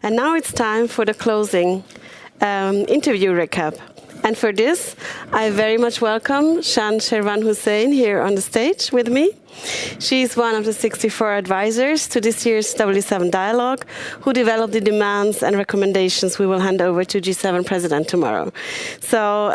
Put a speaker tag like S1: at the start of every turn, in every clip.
S1: And now it's time for the closing interview recap. And for this, I very much welcome Shan Sherwan Hussein here on the stage with me. She's one of the 64 advisors to this year's W7 Dialogue, who developed the demands and recommendations we will hand over to G7 President tomorrow. So,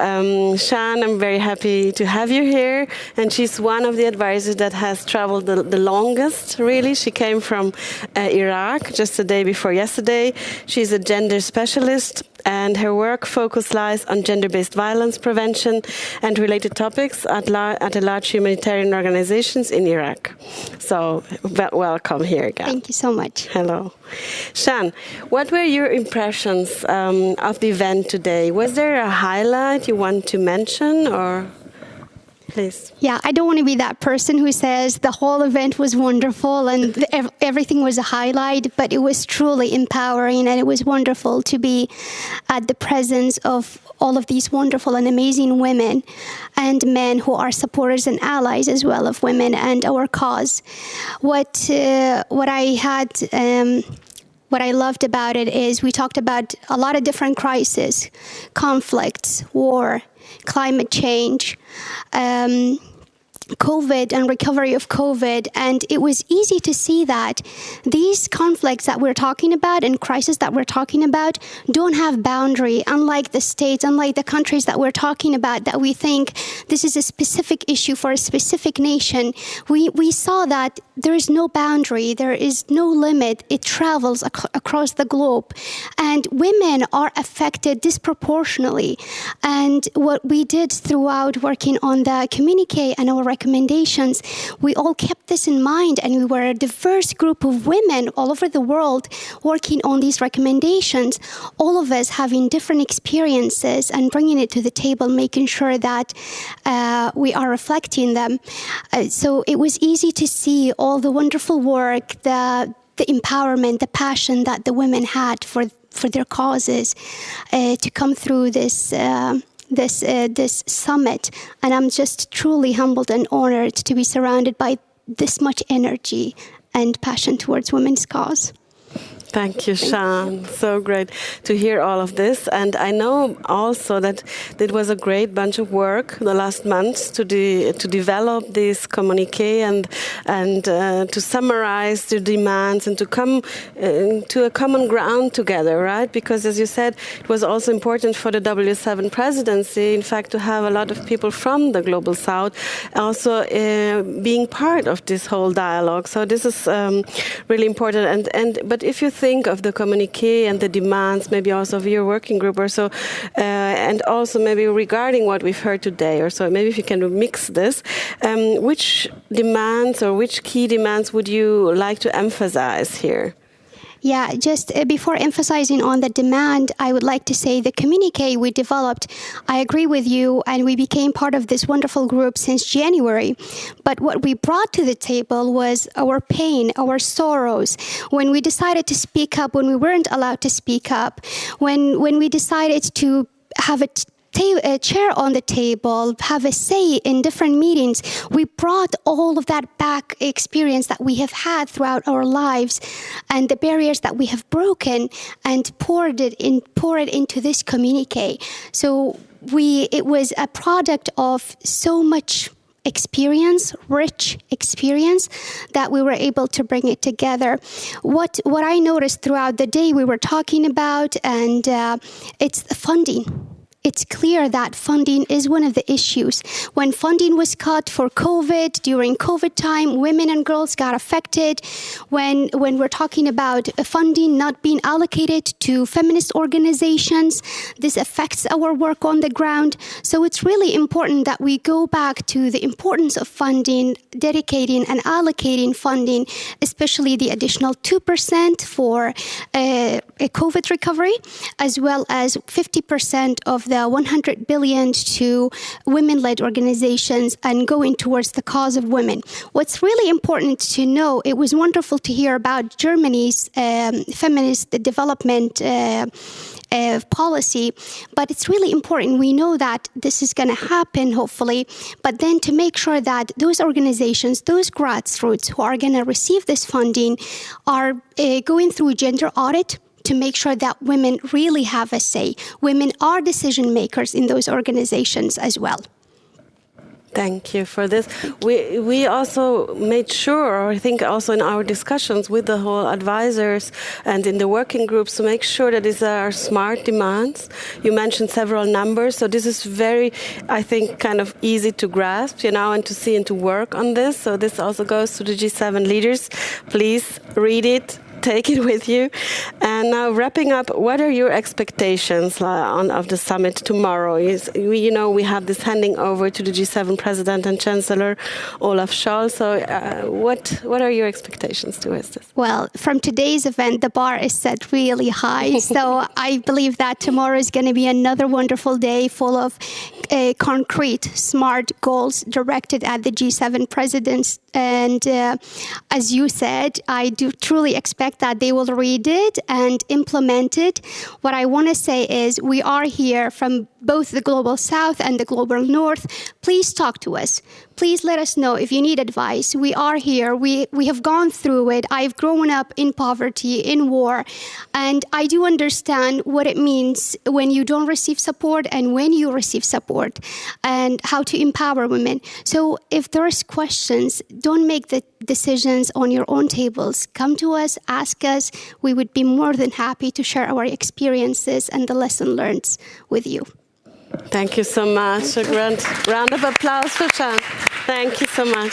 S1: Shan, I'm very happy to have you here. And she's one of the advisors that has traveled the longest, really. She came from Iraq just the day before yesterday. She's a gender specialist, and her work focus lies on gender-based violence prevention and related topics at a large humanitarian organizations in Iraq. So, welcome here again.
S2: Thank you so much.
S1: Hello. Shan, what were your impressions of the event today? Was there a highlight you want to mention, or please?
S2: Yeah, I don't want to be that person who says the whole event was wonderful and everything was a highlight, but it was truly empowering, and it was wonderful to be at the presence of all of these wonderful and amazing women and men who are supporters and allies as well of women and our cause. What I loved about it is we talked about a lot of different crises, conflicts, war, climate change, COVID and recovery of COVID. And it was easy to see that these conflicts that we're talking about and crises that we're talking about don't have boundary, unlike the states, unlike the countries that we're talking about, that we think this is a specific issue for a specific nation. We saw that there is no boundary, there is no limit. It travels across the globe. And women are affected disproportionately. And what we did throughout working on the communique and our recommendations, we all kept this in mind, and we were a diverse group of women all over the world working on these recommendations, all of us having different experiences and bringing it to the table, making sure that we are reflecting them. So it was easy to see all the wonderful work, the empowerment, the passion that the women had for their causes to come through this summit. And I'm just truly humbled and honored to be surrounded by this much energy and passion towards women's cause.
S1: Thank you, Shan. So great to hear all of this. And I know also that it was a great bunch of work the last months to develop this communique and to summarize the demands and to come to a common ground together, right? Because, as you said, it was also important for the W7 presidency, in fact, to have a lot of people from the Global South also being part of this whole dialogue. So this is really important. But if you think of the communique and the demands, maybe also of your working group or so, and also maybe regarding what we've heard today or so, maybe if you can mix this, which demands or which key demands would you like to emphasize here?
S2: Yeah, just before emphasizing on the demand, I would like to say the communique we developed, I agree with you, and we became part of this wonderful group since January. But what we brought to the table was our pain, our sorrows, when we decided to speak up, when we weren't allowed to speak up, when we decided to have a chair on the table, have a say in different meetings. We brought all of that back experience that we have had throughout our lives and the barriers that we have broken and poured it into this communique. So it was a product of so much experience, rich experience, that we were able to bring it together. What I noticed throughout the day we were talking about, and it's funding. It's clear that funding is one of the issues. When funding was cut for COVID, during COVID time, women and girls got affected. When we're talking about funding not being allocated to feminist organizations, this affects our work on the ground. So it's really important that we go back to the importance of funding, dedicating and allocating funding, especially the additional 2% for a COVID recovery, as well as 50% of the 100 billion to women-led organizations and going towards the cause of women. What's really important to know, it was wonderful to hear about Germany's feminist development policy, but it's really important. We know that this is going to happen, hopefully, but then to make sure that those organizations, those grassroots who are going to receive this funding are going through gender audit to make sure that women really have a say. Women are decision makers in those organizations as well.
S1: Thank you for this. We also made sure, or I think also in our discussions with the whole advisors and in the working groups, to make sure that these are smart demands. You mentioned several numbers, so this is very, I think, kind of easy to grasp, and to see and to work on this. So this also goes to the G7 leaders. Please read it. Take it with you. And now wrapping up, what are your expectations of the summit tomorrow? We have this handing over to the G7 President and Chancellor, Olaf Scholz. So what are your expectations towards this?
S2: Well, from today's event, the bar is set really high. So I believe that tomorrow is going to be another wonderful day full of concrete, smart goals directed at the G7 presidents. And as you said, I do truly expect that they will read it and implement it. What I want to say is we are here from both the Global South and the Global North. Please talk to us. Please let us know if you need advice. We are here. We have gone through it. I've grown up in poverty, in war, and I do understand what it means when you don't receive support and when you receive support, and how to empower women. So if there's questions, don't make the decisions on your own tables. Come to us, ask us. We would be more than happy to share our experiences and the lesson learned with you.
S1: Thank you so much. A grand round of applause for Shan. Thank you so much.